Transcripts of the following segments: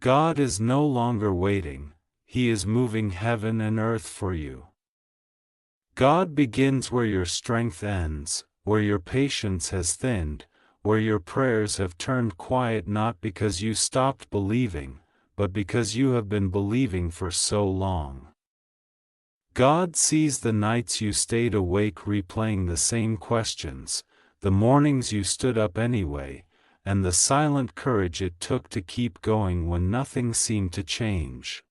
God is no longer waiting, He is moving heaven and earth for you. God begins where your strength ends, where your patience has thinned, where your prayers have turned quiet, not because you stopped believing, but because you have been believing for so long. God sees the nights you stayed awake replaying the same questions, the mornings you stood up anyway, and the silent courage it took to keep going when nothing seemed to change.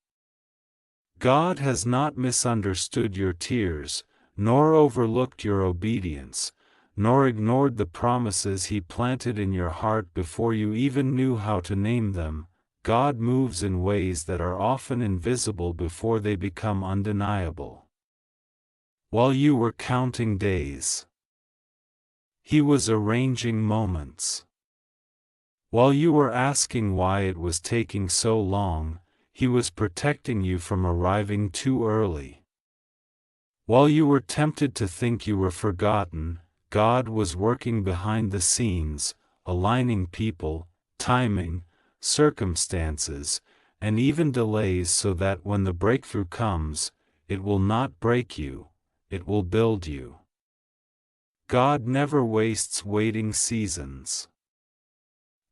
God has not misunderstood your tears, nor overlooked your obedience, nor ignored the promises He planted in your heart before you even knew how to name them. God moves in ways that are often invisible before they become undeniable. While you were counting days, He was arranging moments. While you were asking why it was taking so long, He was protecting you from arriving too early. While you were tempted to think you were forgotten, God was working behind the scenes, aligning people, timing, circumstances, and even delays so that when the breakthrough comes, it will not break you, it will build you. God never wastes waiting seasons.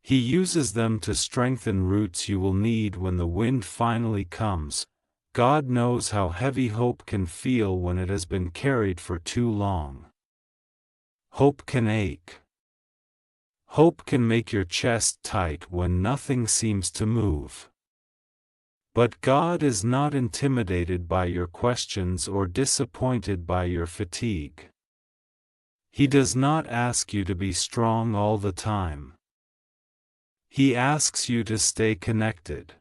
He uses them to strengthen roots you will need when the wind finally comes. God knows how heavy hope can feel when it has been carried for too long. Hope can ache. Hope can make your chest tight when nothing seems to move. But God is not intimidated by your questions or disappointed by your fatigue. He does not ask you to be strong all the time. He asks you to stay connected.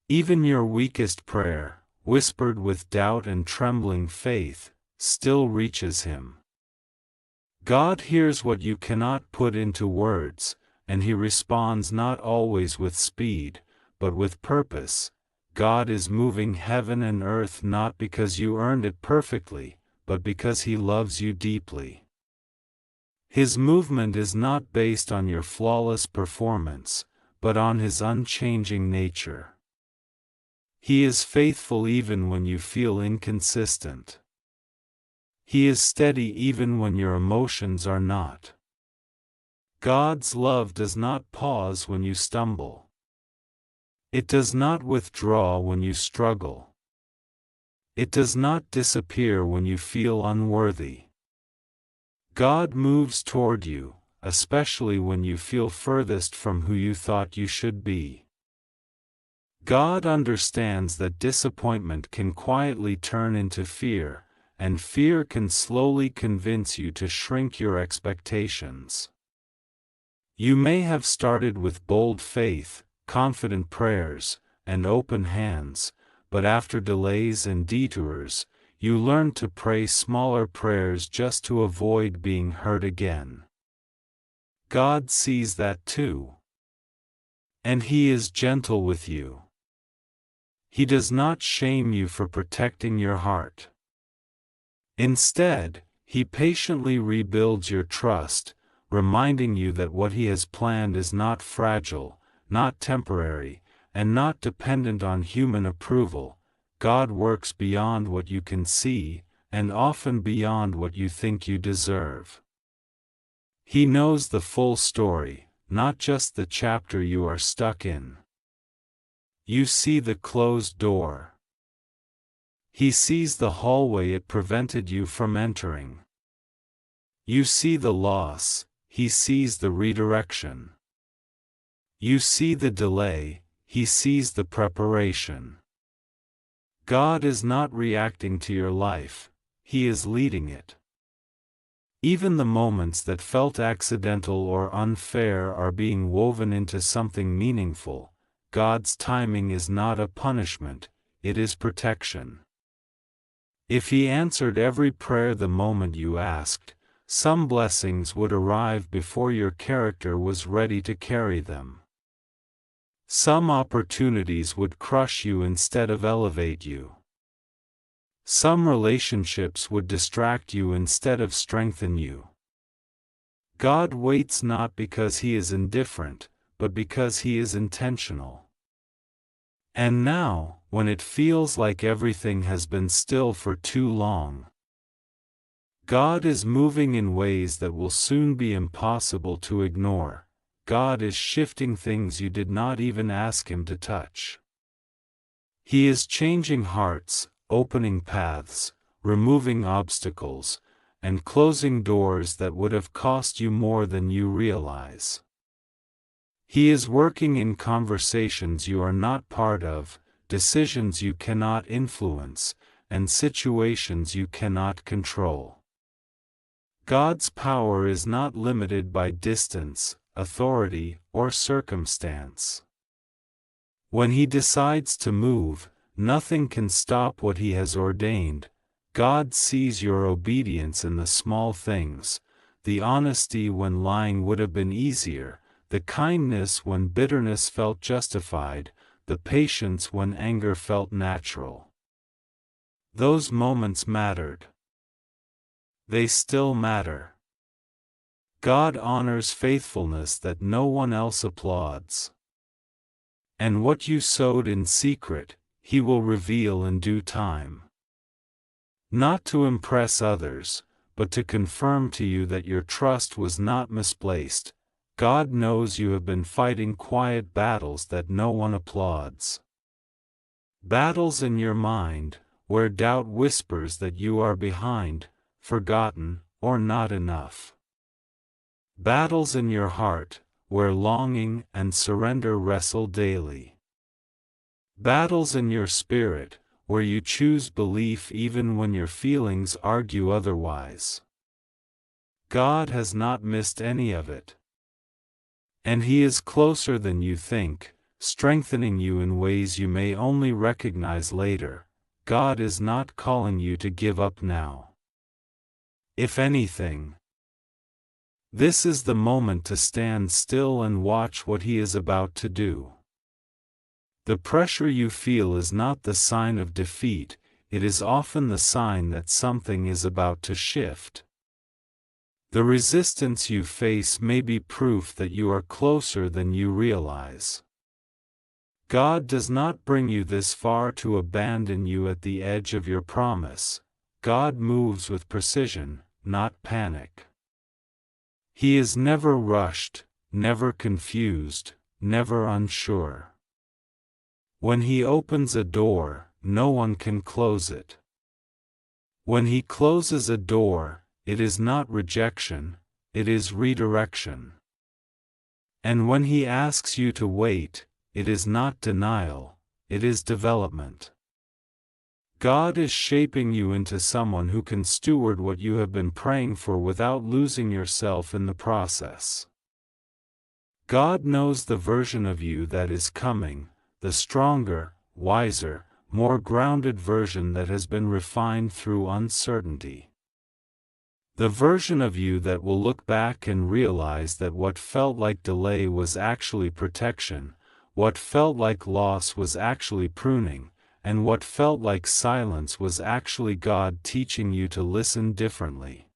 Even your weakest prayer, whispered with doubt and trembling faith, still reaches Him. God hears what you cannot put into words, and He responds not always with speed, but with purpose. God is moving heaven and earth not because you earned it perfectly, but because He loves you deeply. His movement is not based on your flawless performance, but on His unchanging nature. He is faithful even when you feel inconsistent. He is steady even when your emotions are not. God's love does not pause when you stumble. It does not withdraw when you struggle. It does not disappear when you feel unworthy. God moves toward you, especially when you feel furthest from who you thought you should be. God understands that disappointment can quietly turn into fear, and fear can slowly convince you to shrink your expectations. You may have started with bold faith, confident prayers, and open hands, but after delays and detours, you learn to pray smaller prayers just to avoid being hurt again. God sees that too. And He is gentle with you. He does not shame you for protecting your heart. Instead, He patiently rebuilds your trust, reminding you that what He has planned is not fragile, not temporary, and not dependent on human approval. God works beyond what you can see, and often beyond what you think you deserve. He knows the full story, not just the chapter you are stuck in. You see the closed door. He sees the hallway it prevented you from entering. You see the loss, He sees the redirection. You see the delay, He sees the preparation. God is not reacting to your life, He is leading it. Even the moments that felt accidental or unfair are being woven into something meaningful. God's timing is not a punishment, it is protection. If He answered every prayer the moment you asked, some blessings would arrive before your character was ready to carry them. Some opportunities would crush you instead of elevate you. Some relationships would distract you instead of strengthen you. God waits not because He is indifferent, but because He is intentional. And now, when it feels like everything has been still for too long, God is moving in ways that will soon be impossible to ignore. God is shifting things you did not even ask Him to touch. He is changing hearts, opening paths, removing obstacles, and closing doors that would have cost you more than you realize. He is working in conversations you are not part of, decisions you cannot influence, and situations you cannot control. God's power is not limited by distance, authority, or circumstance. When He decides to move, nothing can stop what He has ordained. God sees your obedience in the small things, the honesty when lying would have been easier, the kindness when bitterness felt justified, the patience when anger felt natural. Those moments mattered. They still matter. God honors faithfulness that no one else applauds. And what you sowed in secret, He will reveal in due time. Not to impress others, but to confirm to you that your trust was not misplaced. God knows you have been fighting quiet battles that no one applauds. Battles in your mind, where doubt whispers that you are behind, forgotten, or not enough. Battles in your heart, where longing and surrender wrestle daily. Battles in your spirit, where you choose belief even when your feelings argue otherwise. God has not missed any of it. And He is closer than you think, strengthening you in ways you may only recognize later. God is not calling you to give up now. If anything, this is the moment to stand still and watch what He is about to do. The pressure you feel is not the sign of defeat, it is often the sign that something is about to shift. The resistance you face may be proof that you are closer than you realize. God does not bring you this far to abandon you at the edge of your promise. God moves with precision, not panic. He is never rushed, never confused, never unsure. When He opens a door, no one can close it. When He closes a door, it is not rejection, it is redirection. And when He asks you to wait, it is not denial, it is development. God is shaping you into someone who can steward what you have been praying for without losing yourself in the process. God knows the version of you that is coming, the stronger, wiser, more grounded version that has been refined through uncertainty. The version of you that will look back and realize that what felt like delay was actually protection, what felt like loss was actually pruning, and what felt like silence was actually God teaching you to listen differently.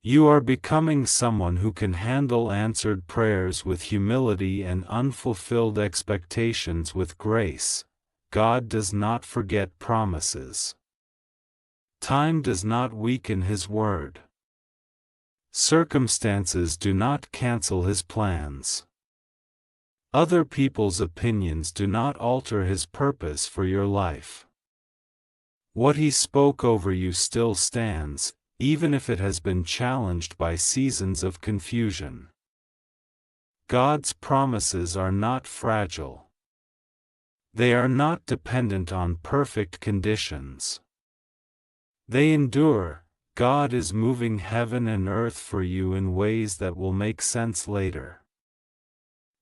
You are becoming someone who can handle answered prayers with humility and unfulfilled expectations with grace. God does not forget promises. Time does not weaken His word. Circumstances do not cancel His plans. Other people's opinions do not alter His purpose for your life. What He spoke over you still stands, even if it has been challenged by seasons of confusion. God's promises are not fragile. They are not dependent on perfect conditions. They endure. God is moving heaven and earth for you in ways that will make sense later.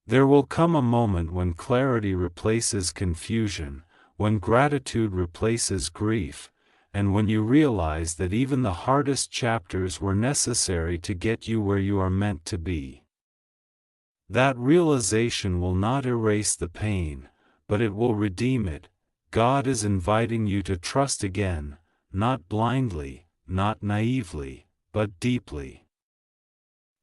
There will come a moment when clarity replaces confusion, when gratitude replaces grief, and when you realize that even the hardest chapters were necessary to get you where you are meant to be. That realization will not erase the pain, but it will redeem it. God is inviting you to trust again, not blindly, not naively, but deeply.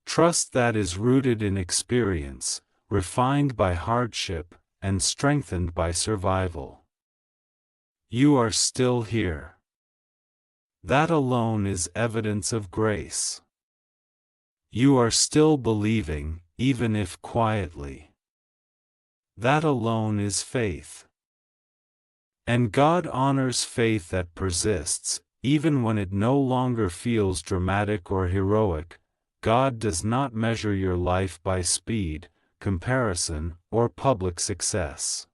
Trust that is rooted in experience, refined by hardship, and strengthened by survival. You are still here. That alone is evidence of grace. You are still believing, even if quietly. That alone is faith. And God honors faith that persists, even when it no longer feels dramatic or heroic. God does not measure your life by speed, comparison, or public success.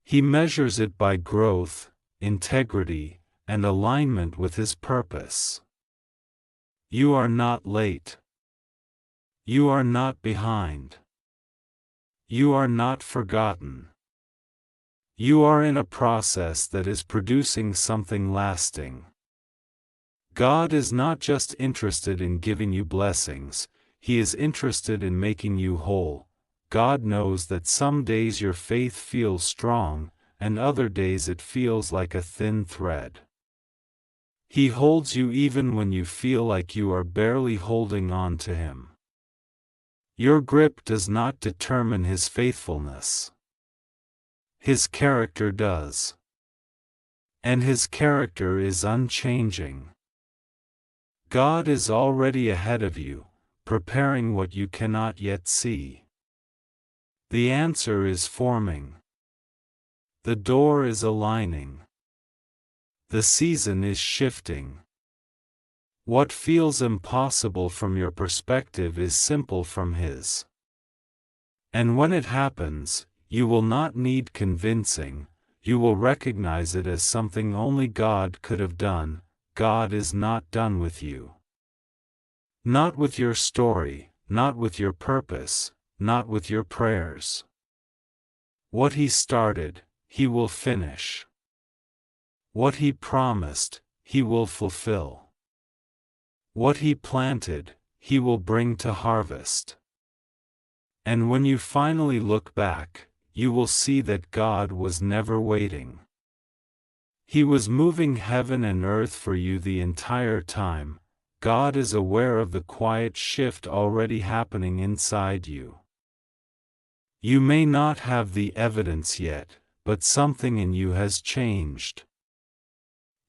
He measures it by growth, integrity, and alignment with His purpose. You are not late. You are not behind. You are not forgotten. You are in a process that is producing something lasting. God is not just interested in giving you blessings, He is interested in making you whole. God knows that some days your faith feels strong, and other days it feels like a thin thread. He holds you even when you feel like you are barely holding on to Him. Your grip does not determine His faithfulness. His character does. And His character is unchanging. God is already ahead of you, preparing what you cannot yet see. The answer is forming. The door is aligning. The season is shifting. What feels impossible from your perspective is simple from His. And when it happens, you will not need convincing, you will recognize it as something only God could have done. God is not done with you. Not with your story, not with your purpose, not with your prayers. What He started, He will finish. What He promised, He will fulfill. What He planted, He will bring to harvest. And when you finally look back, you will see that God was never waiting. He was moving heaven and earth for you the entire time. God is aware of the quiet shift already happening inside you. You may not have the evidence yet, but something in you has changed.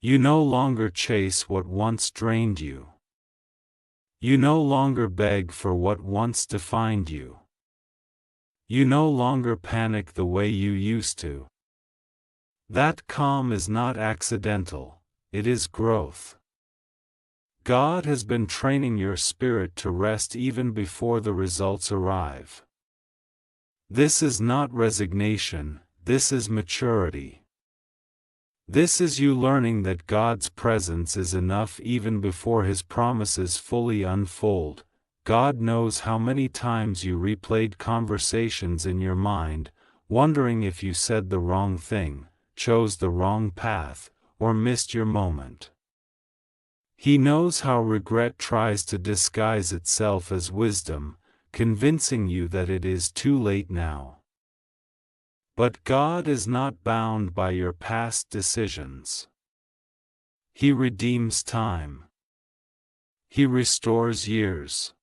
You no longer chase what once drained you. You no longer beg for what once defined you. You no longer panic the way you used to. That calm is not accidental, it is growth. God has been training your spirit to rest even before the results arrive. This is not resignation, this is maturity. This is you learning that God's presence is enough even before His promises fully unfold. God knows how many times you replayed conversations in your mind, wondering if you said the wrong thing, chose the wrong path, or missed your moment. He knows how regret tries to disguise itself as wisdom, convincing you that it is too late now. But God is not bound by your past decisions. He redeems time. He restores years.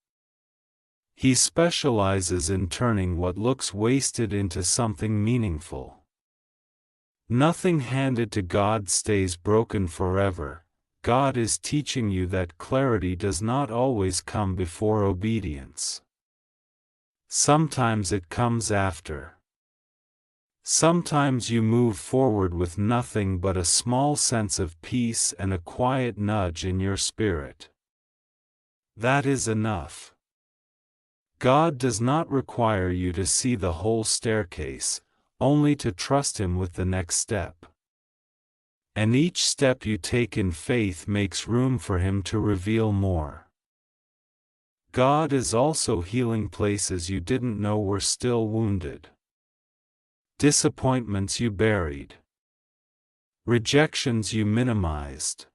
He specializes in turning what looks wasted into something meaningful. Nothing handed to God stays broken forever. God is teaching you that clarity does not always come before obedience. Sometimes it comes after. Sometimes you move forward with nothing but a small sense of peace and a quiet nudge in your spirit. That is enough. God does not require you to see the whole staircase, only to trust Him with the next step. And each step you take in faith makes room for Him to reveal more. God is also healing places you didn't know were still wounded. Disappointments you buried. Rejections you minimized.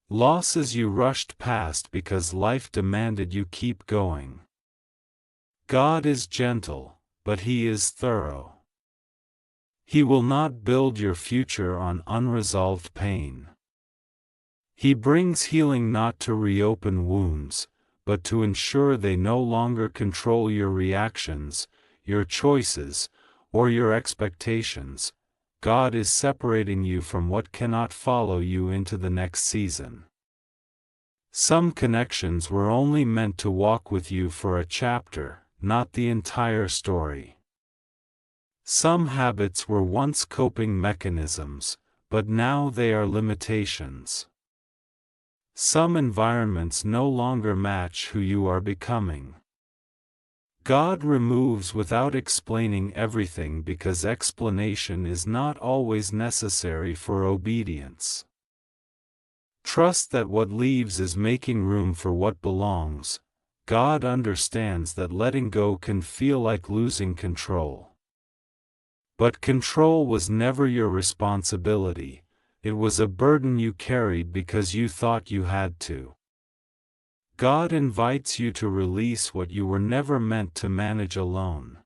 Losses you rushed past because life demanded you keep going. God is gentle, but He is thorough. He will not build your future on unresolved pain. He brings healing not to reopen wounds, but to ensure they no longer control your reactions, your choices, or your expectations, God is separating you from what cannot follow you into the next season. Some connections were only meant to walk with you for a chapter, not the entire story. Some habits were once coping mechanisms, but now they are limitations. Some environments no longer match who you are becoming. God removes without explaining everything because explanation is not always necessary for obedience. Trust that what leaves is making room for what belongs. God understands that letting go can feel like losing control. But control was never your responsibility, it was a burden you carried because you thought you had to. God invites you to release what you were never meant to manage alone.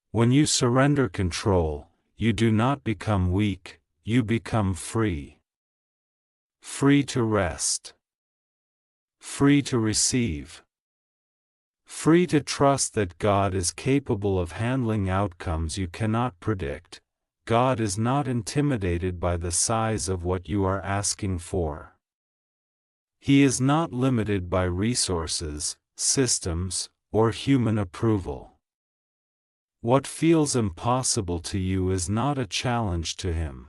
When you surrender control, you do not become weak, you become free. Free to rest. Free to receive. Free to trust that God is capable of handling outcomes you cannot predict. God is not intimidated by the size of what you are asking for. He is not limited by resources, systems, or human approval. What feels impossible to you is not a challenge to Him.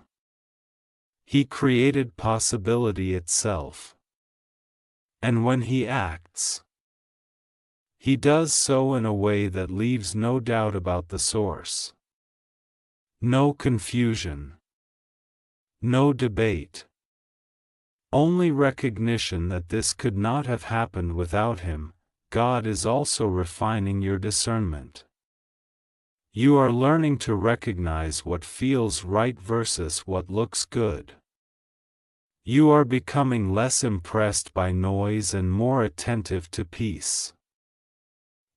He created possibility itself. And when He acts, He does so in a way that leaves no doubt about the source. No confusion. No debate. Only recognition that this could not have happened without Him. God is also refining your discernment. You are learning to recognize what feels right versus what looks good. You are becoming less impressed by noise and more attentive to peace.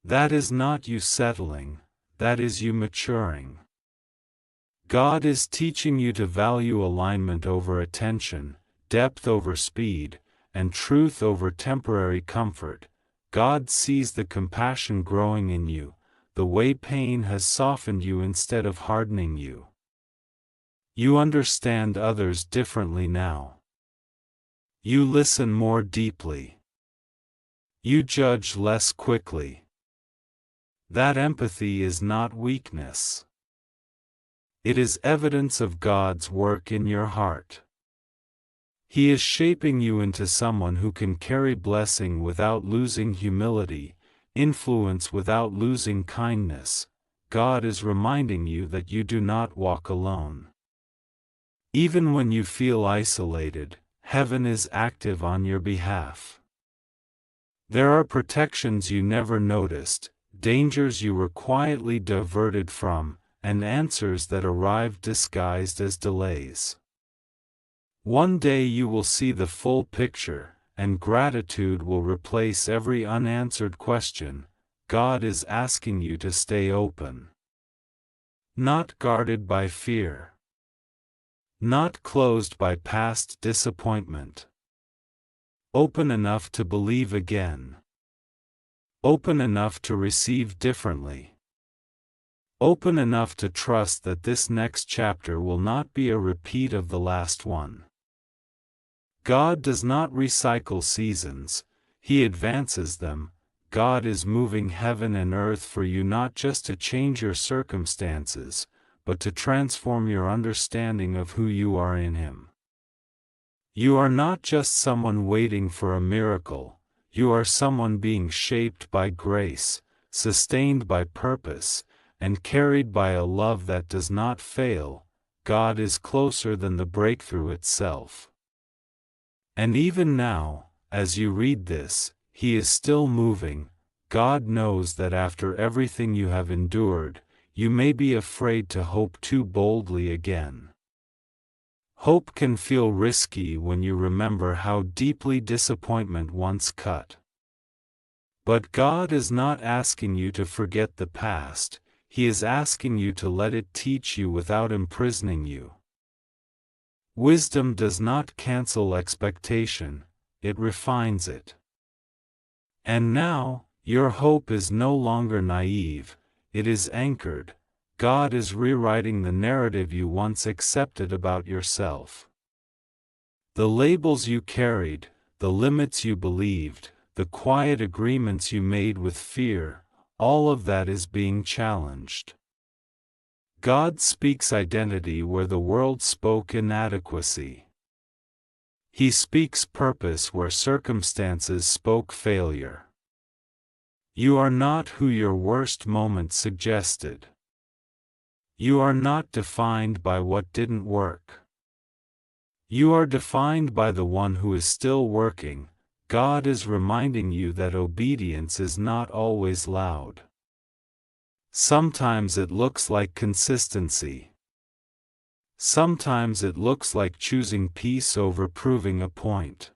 That is not you settling, that is you maturing. God is teaching you to value alignment over attention, depth over speed, and truth over temporary comfort. God sees the compassion growing in you, the way pain has softened you instead of hardening you. You understand others differently now. You listen more deeply. You judge less quickly. That empathy is not weakness. It is evidence of God's work in your heart. He is shaping you into someone who can carry blessing without losing humility, influence without losing kindness. God is reminding you that you do not walk alone. Even when you feel isolated, heaven is active on your behalf. There are protections you never noticed, dangers you were quietly diverted from, and answers that arrived disguised as delays. One day you will see the full picture, and gratitude will replace every unanswered question. God is asking you to stay open. Not guarded by fear. Not closed by past disappointment. Open enough to believe again. Open enough to receive differently. Open enough to trust that this next chapter will not be a repeat of the last one. God does not recycle seasons, He advances them. God is moving heaven and earth for you not just to change your circumstances, but to transform your understanding of who you are in Him. You are not just someone waiting for a miracle, you are someone being shaped by grace, sustained by purpose, and carried by a love that does not fail. God is closer than the breakthrough itself. And even now, as you read this, He is still moving. God knows that after everything you have endured, you may be afraid to hope too boldly again. Hope can feel risky when you remember how deeply disappointment once cut. But God is not asking you to forget the past, He is asking you to let it teach you without imprisoning you. Wisdom does not cancel expectation, it refines it. And now, your hope is no longer naive, it is anchored. God is rewriting the narrative you once accepted about yourself. The labels you carried, the limits you believed, the quiet agreements you made with fear, all of that is being challenged. God speaks identity where the world spoke inadequacy. He speaks purpose where circumstances spoke failure. You are not who your worst moment suggested. You are not defined by what didn't work. You are defined by the one who is still working. God is reminding you that obedience is not always loud. Sometimes it looks like consistency. Sometimes it looks like choosing peace over proving a point.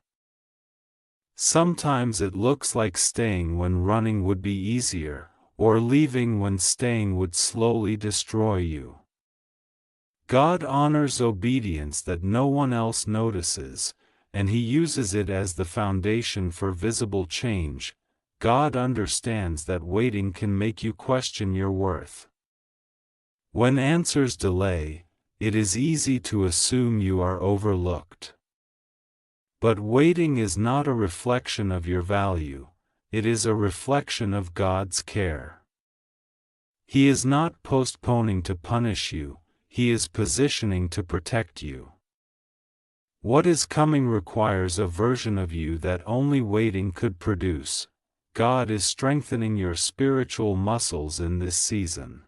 Sometimes it looks like staying when running would be easier, or leaving when staying would slowly destroy you. God honors obedience that no one else notices, and He uses it as the foundation for visible change. God understands that waiting can make you question your worth. When answers delay, it is easy to assume you are overlooked. But waiting is not a reflection of your value, it is a reflection of God's care. He is not postponing to punish you, He is positioning to protect you. What is coming requires a version of you that only waiting could produce. God is strengthening your spiritual muscles in this season.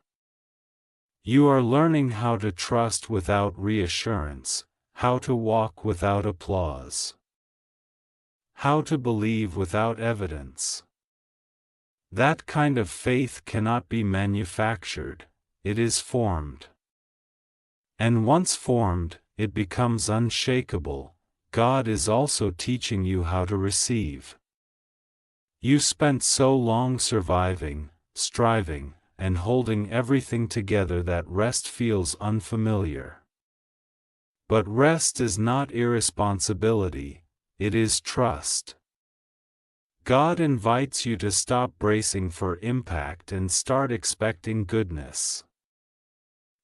You are learning how to trust without reassurance, how to walk without applause, how to believe without evidence. That kind of faith cannot be manufactured, it is formed. And once formed, it becomes unshakable. God is also teaching you how to receive. You spent so long surviving, striving, and holding everything together that rest feels unfamiliar. But rest is not irresponsibility, it is trust. God invites you to stop bracing for impact and start expecting goodness.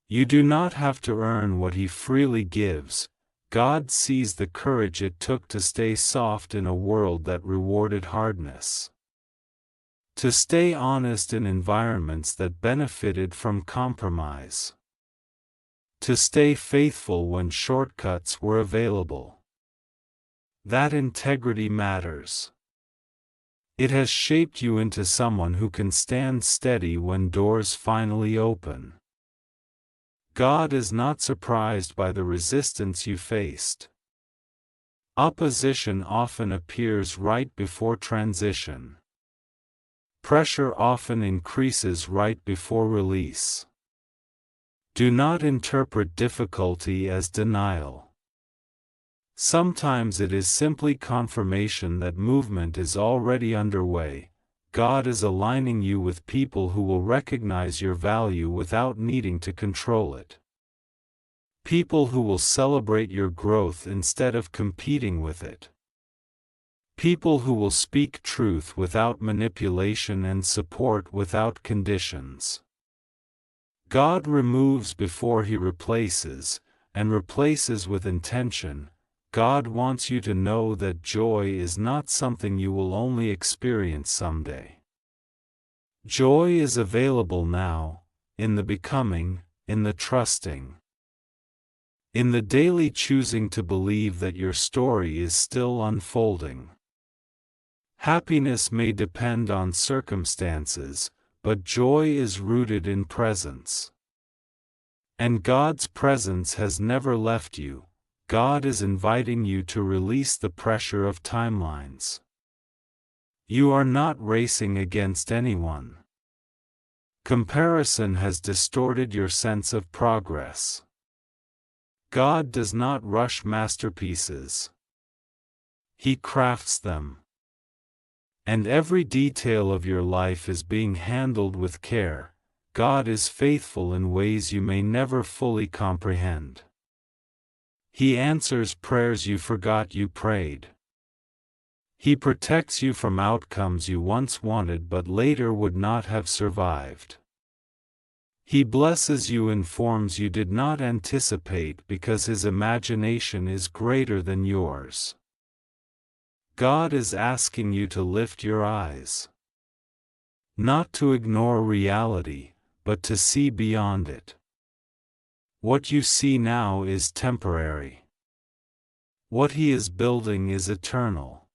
You do not have to earn what He freely gives. God sees the courage it took to stay soft in a world that rewarded hardness. To stay honest in environments that benefited from compromise. To stay faithful when shortcuts were available. That integrity matters. It has shaped you into someone who can stand steady when doors finally open. God is not surprised by the resistance you faced. Opposition often appears right before transition. Pressure often increases right before release. Do not interpret difficulty as denial. Sometimes it is simply confirmation that movement is already underway. God is aligning you with people who will recognize your value without needing to control it. People who will celebrate your growth instead of competing with it. People who will speak truth without manipulation and support without conditions. God removes before He replaces, and replaces with intention. God wants you to know that joy is not something you will only experience someday. Joy is available now, in the becoming, in the trusting. In the daily choosing to believe that your story is still unfolding. Happiness may depend on circumstances, but joy is rooted in presence. And God's presence has never left you. God is inviting you to release the pressure of timelines. You are not racing against anyone. Comparison has distorted your sense of progress. God does not rush masterpieces. He crafts them. And every detail of your life is being handled with care. God is faithful in ways you may never fully comprehend. He answers prayers you forgot you prayed. He protects you from outcomes you once wanted but later would not have survived. He blesses you in forms you did not anticipate because His imagination is greater than yours. God is asking you to lift your eyes. Not to ignore reality, but to see beyond it. What you see now is temporary. What He is building is eternal.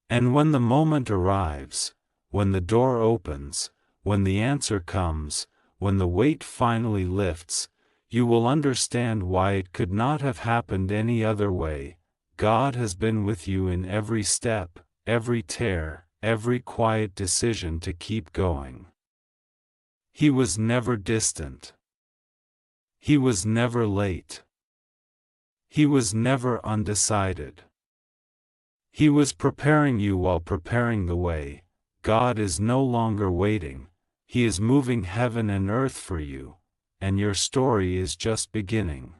And when the moment arrives, when the door opens, when the answer comes, when the weight finally lifts, you will understand why it could not have happened any other way. God has been with you in every step, every tear, every quiet decision to keep going. He was never distant. He was never late. He was never undecided. He was preparing you while preparing the way. God is no longer waiting. He is moving heaven and earth for you, and your story is just beginning.